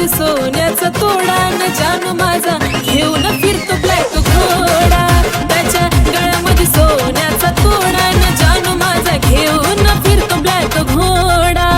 गळ्यामध्ये सोन्याचा तोडा न जानू माझा घेऊन फिरतो ब्लॅक घोडा. त्याच्या गळ्यामध्ये सोन्याचा तोडा न जानू माझा घेऊन फिरतो ब्लॅक घोडा.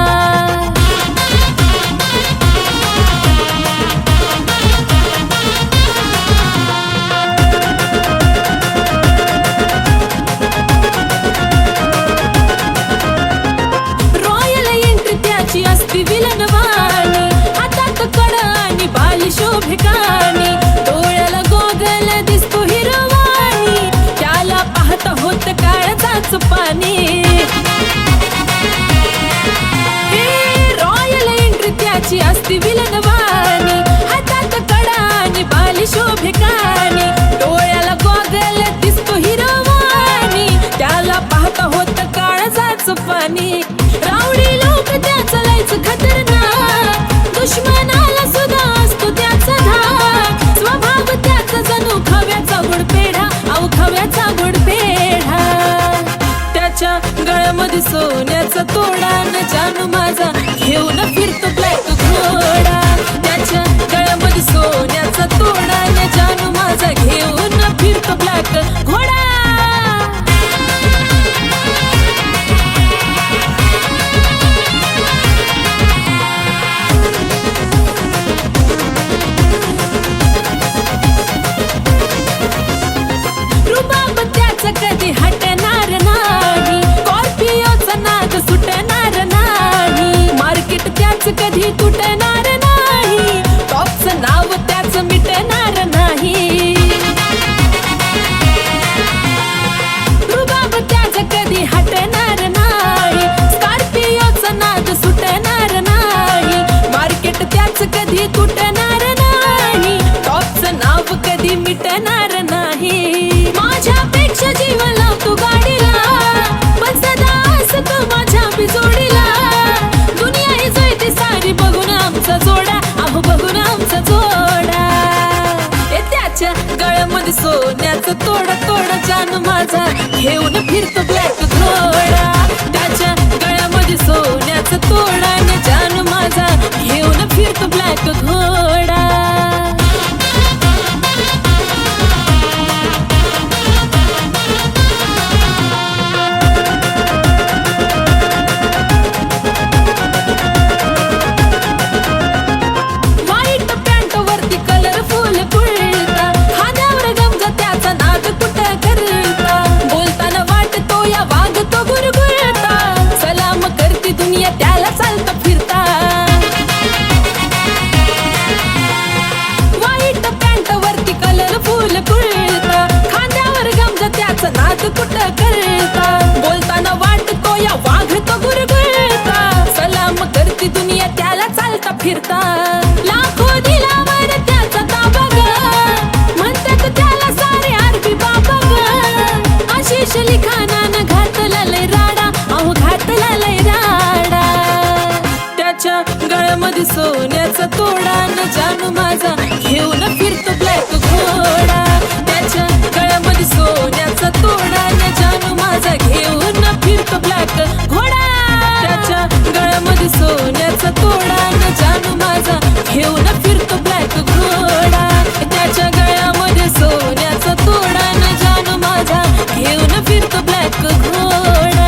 रॉयल एंट्री त्याची असती विलनवाणी, हातात कडा आणि बाली शोभिकानी, डोळ्याला गोगल दिसतो हिरवाणी, त्याला पाहता होत काळजाचं पाणी. रॉयल एंट्री त्याची असती विलनवाणी, हातात कडा आणि बाली शोभिकानी, डोळ्याला गोगल दिसतो हिरवाणी, त्याला पाहता होत काळजाचं पाणी. रावडी लोक त्याचं लयच खतरनाक, दुश्मनाला सुद्धा असतो त्याचा धाक. स्वभाव त्याचा जणू खव्याचा गुडपेढा, अहो खव्याचा गुडपेढा. त्याच्या गळ्यामध्ये सोन्याचा तोडा न जानू माझा घेऊन फिरतो ब्लॅक घोडा. त्याच्या गळ्यामध्ये सोन्याचा तोडा न जानू माझा घेऊन फिरतो ब्लॅक घोडा. रुबाब त्याचा कधी हटणार नाही, स्कॉर्पिओचा नाद सुटणार नाही, मार्केट त्याच कधी तुटणार नाही, टॉपचं नाव त्याचं मिटणार नाही. रुबाब त्याचा कधी हटणार नाही, स्कॉर्पिओचा नाद सुटणार नाही, मार्केट त्याच कधी तुटणार नाही, टॉपचं नाव कधी मिटणार नाही. माझ्यापेक्षा जीव लावतो गाडीला, पण सदा असतो माझ्या बिजोडीला. दुनिया ही जळते सारी बघून आमचा जोडा, अहो बघून आमचा जोडा. त्याच्या गळ्यामध्ये सोन्याचा तोडा तोडा जानू माझा घेऊन फिरतो ब्लॅक घोडा. त्याच्या गळ्यामध्ये सोन्याचा तोडा न जानू माझा घेऊन फिरतो ब्लॅक घोडा. व्हाईट पॅन्ट वरती कलरफुल कुर्ता, खांद्यावर गमजा त्याचा नाद कुठं करता, बोलताना वाटतो या वागतो गुरगुरता, सलाम करती दुनिया त्याला चालतं फिरता. व्हाईट पॅन्ट वरती कलरफुल कुर्ता, खांद्यावर गमजा त्याचा नाद कुठं करता, बोलताना वाटतो या वागतो गुरगुरता, सलाम करती दुनिया त्याला चालता फिरता. लाखो दिलावर त्याचा ताबा ग, म्हणतात त्याला सारे आरबी बाबा ग. आशिष लिखाणानं घातला लय राडा, अहो घातला लय राडा. त्याच्या गळ्यामध्ये सोन्याचा तोडा न जानू माझा घेऊन फिरतो ब्लॅक घोडा. त्याच्या गळ्यामध्ये सोन्याचा तोडा न जानू माझा घेऊन फिरतो ब्लॅक घोडा. त्याच्या गळ्यामध्ये सोन्याचा तोडा न जानू माझा घेऊन फिरतो ब्लॅक घोडा. त्याच्या गळ्यामध्ये सोन्याचा तोडा न जानू माझा घेऊन फिरतो ब्लॅक घोडा.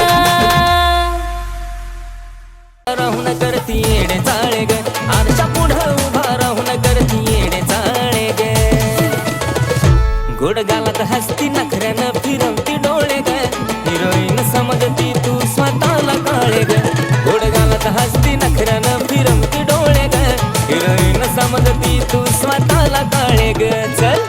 राहून करती येडे चाळे ग, आरच्या पुढं उभा राहून करती येडे चाळे ग. गोड गालात हसती नखऱ्यानं फिरवती डोळे ग, हिरोईन समजती तू स्वतःला काळे ग. गोड गालात हसती नखऱ्यानं फिरवती डोळे ग, हिरोईन समजती तू स्वतःला काळे ग. चल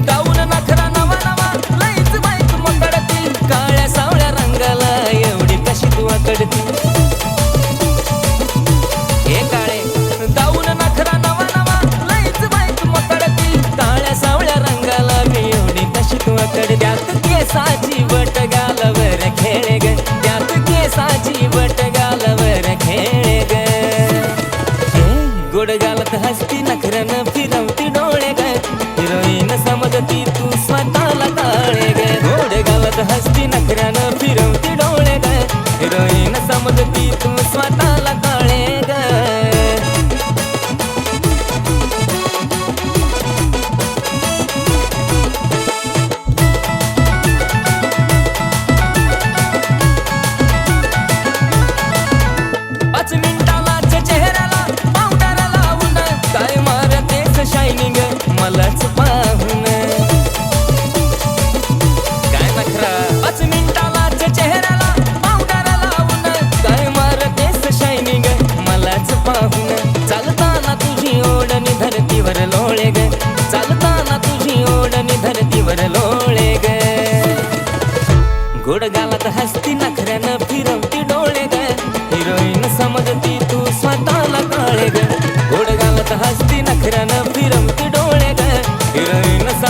दाऊन नखरा नवा नवा लईच बाईक मकडती, काळ्या सावळ्या रंगाला एवढी कशी तू अकडती. हे काळे दाऊन नखरा नवा नवा लईच बाईक मकडती, काळ्या सावळ्या रंगाला मी एवढी कशी तू अकडती. त्यात केसाची बट गालावर खेळे ग, त्यात केसाची बट गालावर खेळे ग. गोड गालात हसती नखऱ्यानं फिरवती डोळे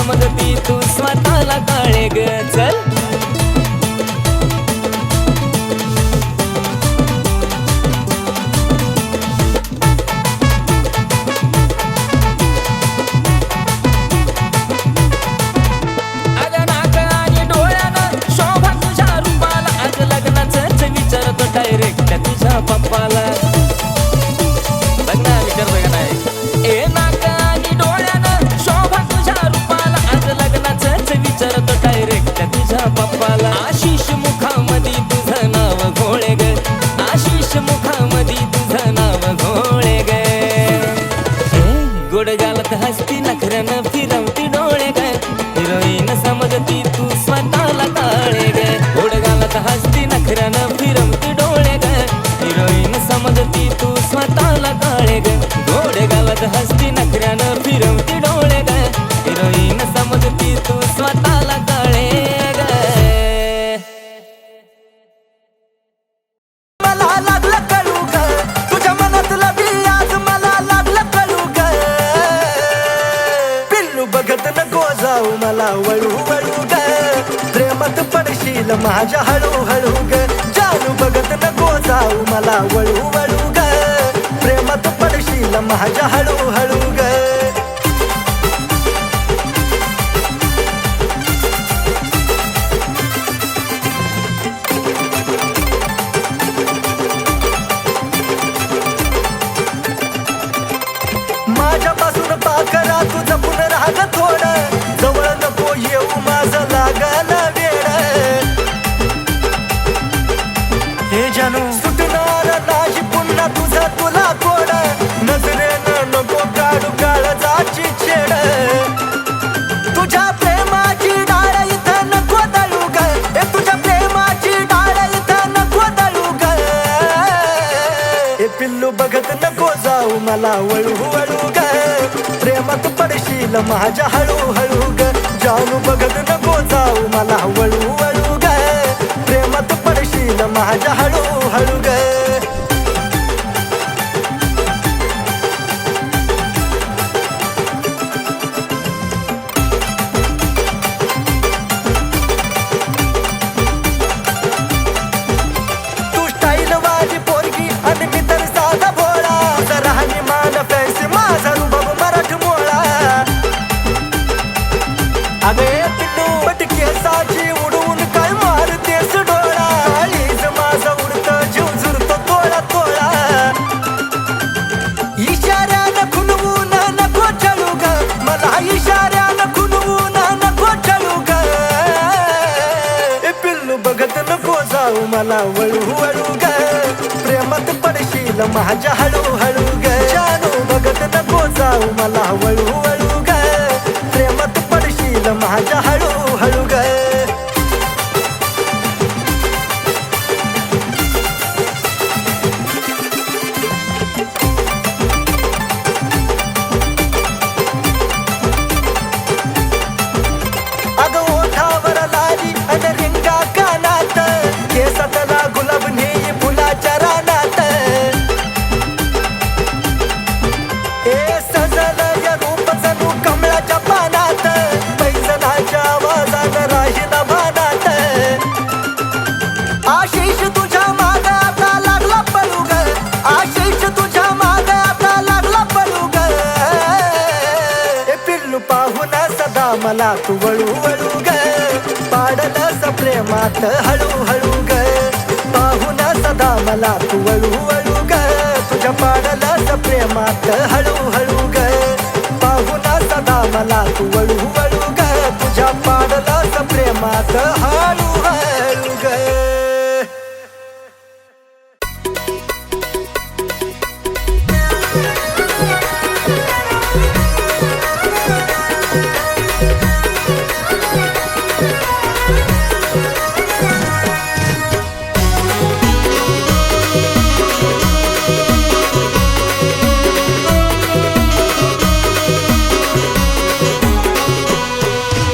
समजती तू स्वतःला काळे ग चल अगं नाक आणि डोळ्यानं शोभा तुझ्या रूपाला आज लग्नाचंच विचारतो डायरेक्ट तुझ्या पप्पाला लग्न विचारतोय का नाही ए नाक आणि डोळ्यानं शोभा तुझ्या रूपाला आज लग्नाचंच विचारतो डायरेक्ट तुझ्या पप्पाला आशिष मुखामध्ये तुझं नाव घोळे ग आशिष मुखामध्ये तुझं नाव घोळे ग गोड गालत हसती नखऱ्यानं फिरवती डोळे ग हिरोईन समजती तू स्वतःला काळे ग गोड गालत हसती नखऱ्यानं फिरवती डोळे ग हिरोईन समजती तू स्वतःला काळे ग गोड गालत हसती नखऱ्यानं फिरवती डोळे ग हिरोईन समजती तू स्वतःला काळे ग मला लागलं कळू ग तुझ्या मनातलं बी आज मला लागलं कळू ग पिल्लू बघत नको जाऊ मला वळू वळू ग प्रेमात पडशील माझ्या हळू हळू ग जानू बघत नको जाऊ मला वळू वळू ग प्रेमात पडशील माझ्या हळू हळू ग माझ्यापासून पाकरा तू जपून राग थोडं जवळ नको येऊ माझं लागल वेळ हे जानू सुटणार नाही पुन्हा तुझं तुला कोड नजरेनं नको काढू काळजाची छेड तुझ्या प्रेमाची डाळ इथं नको दळू ग ए तुझ्या प्रेमाची डाळ इथं नको दळू ग ए पिल्लू बघत नको जाऊ मला वळू वळू ग प्रेमात पडशील माझ्या हळू हळू ग जानू बघत नको जाऊ मला वळू वळू ग प्रेमात पडशील माझ्या हळू हळू ग तू स्टाईल वाली पोरगी आणि मी तर साधा भोळा जरा आणि मान फॅन्सी माझा रुबाब मराठ मोळा अगे पिल्लू पटकेसाची उडवून काय मारतेस डोळा काळीज माझा उडतं जीव झुरतो तोळा तोळा इशाऱ्यानं खुनवून नको चळू ग मला इशाऱ्यानं खुनवून नको चळू ग ए पिल्लू बघत नको जाऊ मला वळू वळू ग प्रेमात पडशील माझ्या हळू हळू ग जानू बघत नको जाऊ मला वळू वळू ग प्रेमात पडशील माझ्या हळू हळू ग अगं ओठावर लाली आणि रिंगा कानात केसातला गुलाब नेई फुलाच्या रानात ए सजलं या रूप जणू कमळाच्या पानात पैजनाच्या आवाजानं राहील भानात आशिष तुझ्या माग आता लागला पळू ग आशिष तुझ्या माग आता लागला पळू ग ए पिल्लू पाहून सदा मला तू वळू वळू ग पाडलंस प्रेमात हळू हळू ग पाहून सदा मला तू वळू वळू ग तुझ्या पाडलंस प्रेमात हळू हळू ग पाहून सदा मला तू वळू वळू ग तुझ्या पाडलंस प्रेमात हळू हळू ग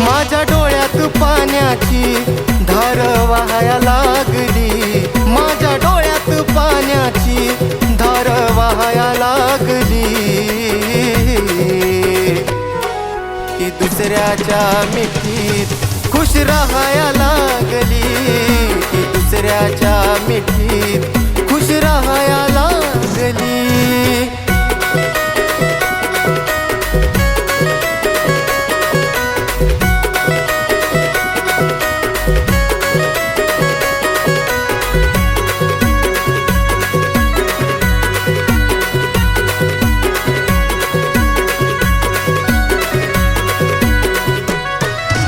माझ्या डोळ्यात पाण्याची धार वाहाया लागली माझ्या डोळ्यात पाण्याची धार वाहाया लागली दुसऱ्याच्या मिठीत खुश राहाया लागली. ती दुसऱ्याच्या मिठीत खुश राहाया लागली.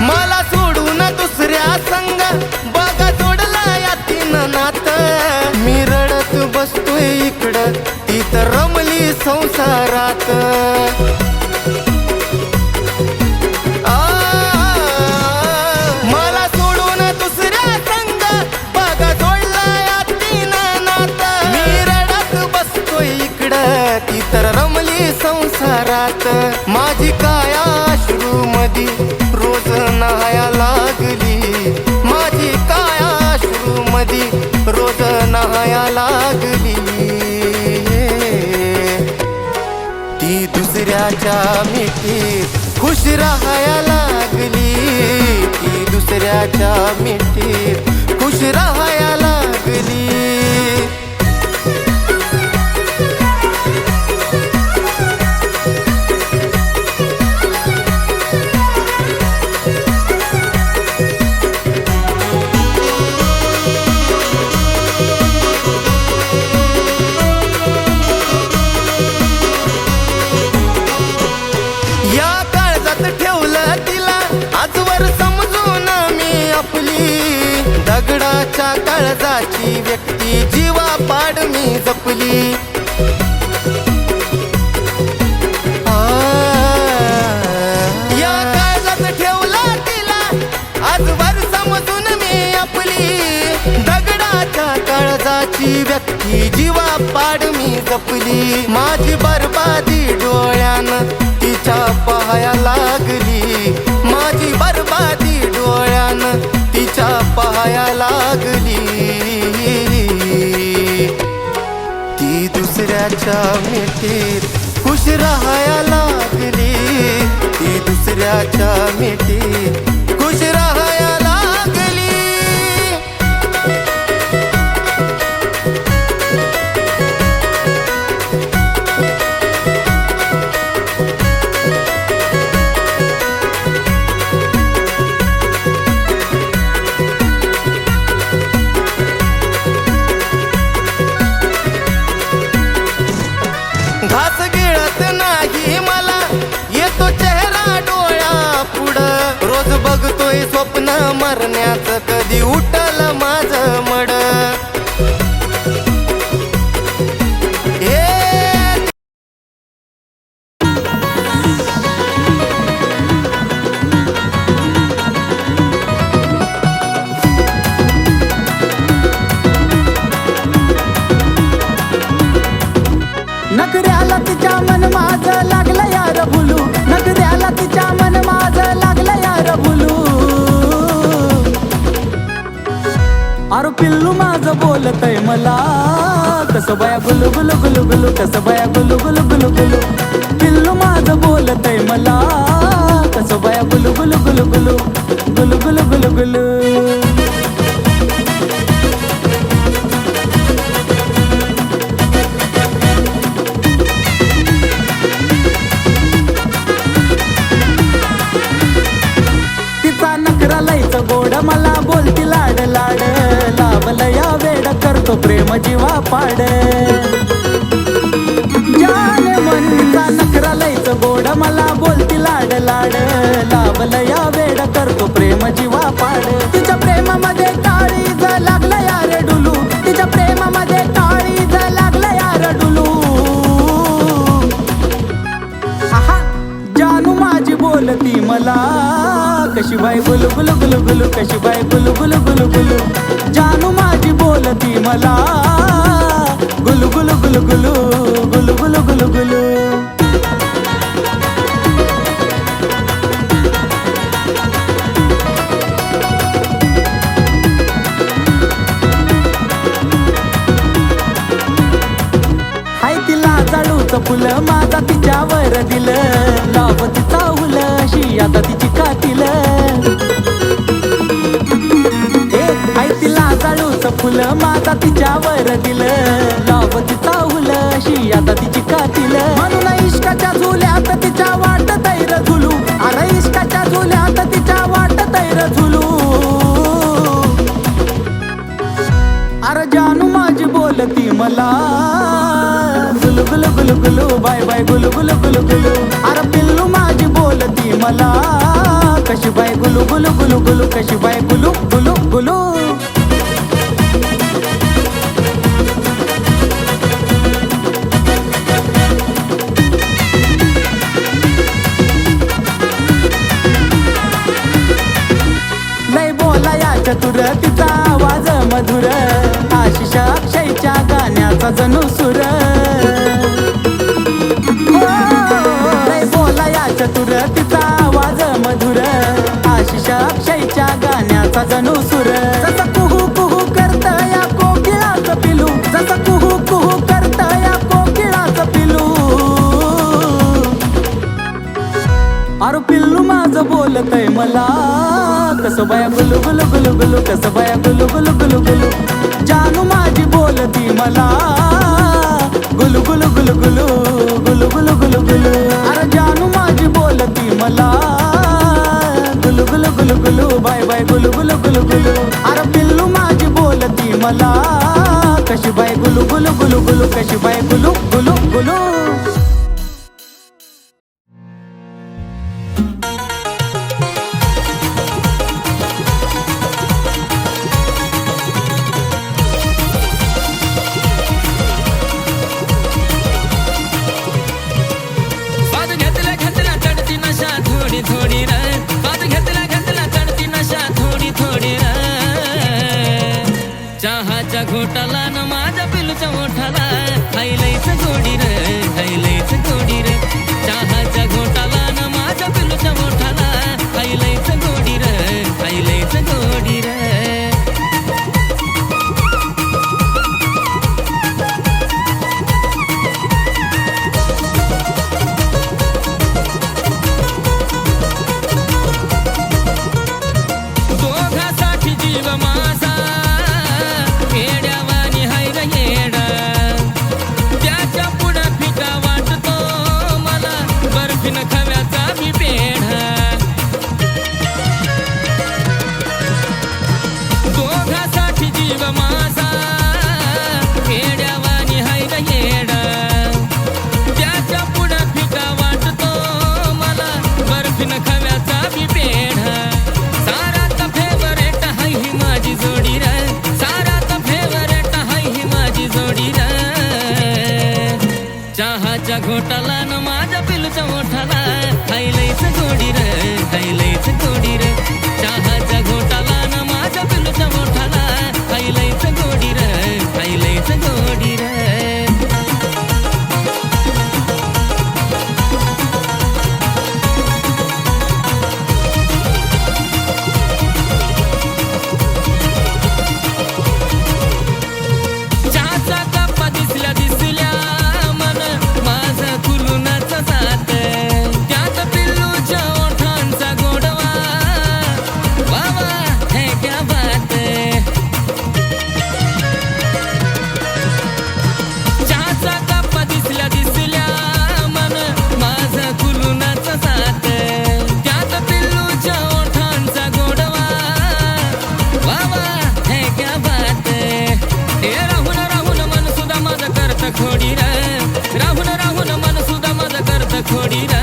मला सोडून दुसऱ्या संग बघा जोडला या तीन नात. मी रडत बसतोय इकडं ती तर रमली संसारात. मला सोडून दुसऱ्या संग बघा जोडला या तीन नात. मी रडत बसतोय इकडं ती तर रमली संसारात. माझी काया अश्रू मधी रोज नहाया लागली. माझी काया अश्रू मधी रोज नहाया लागली. ती दुसऱ्याच्या मिठीत खुश राहाया लागली. ती दुसऱ्याच्या मिठीत खुश राहाया लागली. या काळजात ठेवलं तिला आजवर समजून मी आपली. दगडाच्या काळजाची व्यक्ती जीवापाड मी जपली. या काळजात ठेवलं तिला आजवर समजून मी आपली. दगडाच्या काळजाची व्यक्ती जीवापाड मी जपली. माझी बरबादी डोळ्यानं तिच्या पाहाया लागली. माझी बरबादी डोळ्यानं तिच्या पाहाया लागली. ती दुसऱ्याच्या मिठीत खुश राहाया लागली. ती दुसऱ्याच्या मिठीत खुश राहाया लागली. घास गिळत नाही मला येतो चेहरा डोळ्या पुढं. रोज बघतोय स्वप्न मरण्याचं कधी उठल माझं मड. नखऱ्याला तिच्या मन माझं लागलं यार भुलू. नखऱ्याला तिच्या मन माझं लागलं यार भुलू. अरे पिल्लू माझं बोलतय मला कसं बाया गुलू गुलू गुलू गुलू. कसं बाया गुलू गुलू गुलू गुलू. पिल्लू माझं बोलतय मला कसं बाया गुलू गुलू गुलू गुलू. गुलू गुलू गुलू गुलू. गोड मला बोलती लाड लाड. लावलं या वेड करतो प्रेम जीवा पाड. जान म्हणता नखरा लयचं गोड मला बोलती लाड लाड. लावलं या वेड करतो प्रेम जीवा पाड. तिच्या प्रेमामध्ये काळीज लागलं यार डुलू. तिच्या प्रेमामध्ये काळीज लागलं यार डुलू. आहा जानू माझी बोलती मला कशी बाय गुलू गुलू गुलू गुलू. कशी बाय गुलू गुलू गुलू गुलू. जानू माझी बोलती मला गुलू गुलू गुलू गुलू. गुलू गुलू गुलू गुलू. हाय तिला जाडूचं फुलं माझा तिच्यावर दिलं. लावत चावलं अशी आता तिची कातील तिला जाळूच फुलं माझा तिच्यावर दिलं लावती चाहुल अशी आता तिची कातील म्हणून इश्काच्या झुल्यात तिच्या वाट तैर झुलू अरे इश्काच्या झुल्यात तिच्या वाट तैर झुलू अरे जानू माझी बोलती मला गुलू गुलू गुलू गुलू बाय बाय गुलू गुलू गुलू गुलू अरे पिल्लू माझी बोलती मला कशी बाय गुलू गुलू गुलू गुलू कशी बाय गुलू गुलू गुलू लय बोला या चतुर तिचा आवाज मधुर आशिष अक्षयच्या गाण्याचा जणू सुर लय बोला या चतुर तिचा आवाज मधुर आशिष अक्षयच्या गाण्याचा जणू सुर जसं कुहू कुहू करत या कोकिळाचं पिलू जसं कुहू कुहू करत या कोकिळाचं पिलू अरे पिल्लू माझं बोलतय मला कसं बाया गुलू गुलू गुलू गुलू कसं बाया गुलू गुलू गुलू गुलू जानू माझी बोलती मला गुलू गुलू गुलू गुलू गुलू गुलू गुलू गुलू अरे जानू माझी बोलती मला गुलू गुलू गुलू गुलू बाय बाय गुलू गुलू गुलू गुलू अरे पिल्लू माझी बोलती मला कशी बाय गुलू गुलू गुलू गुलू कशी बाय गुलू गुलू गुलू थोडी र बाद घेतला घेतला चढती नशा थोडी थोडी र चहाच्या घोटाला न माझ्या पिलूच्या ओठाला खायलाच गोडी र खायलाच गोडी र चहाच्या घोटाला न माझ्या पिलूच्या ओठाला खायलाच गोडी र खायलाच गोडी र चहाच्या घोटाला न माझ्या पिलूच्या ओठाला खायलाच गोडी र खायलाच गोडी र चहाच्या घोटाला न माझ्या पिलूच्या ओठाला खायलाच गोडी र खायलाच गोडी र खोडी र राहून राहून मन सुद्धा माझं करत खोडी र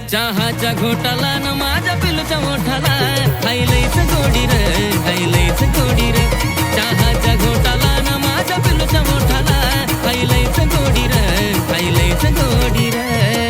चहाच्या घोटाला न माझ्या पिलूच्या ओठाला खायलाच गोडी र खायलाच गोडी र चहाच्या घोटाला न माझ्या पिलूच्या ओठाला खायलाच गोडी र खायलाच गोडी र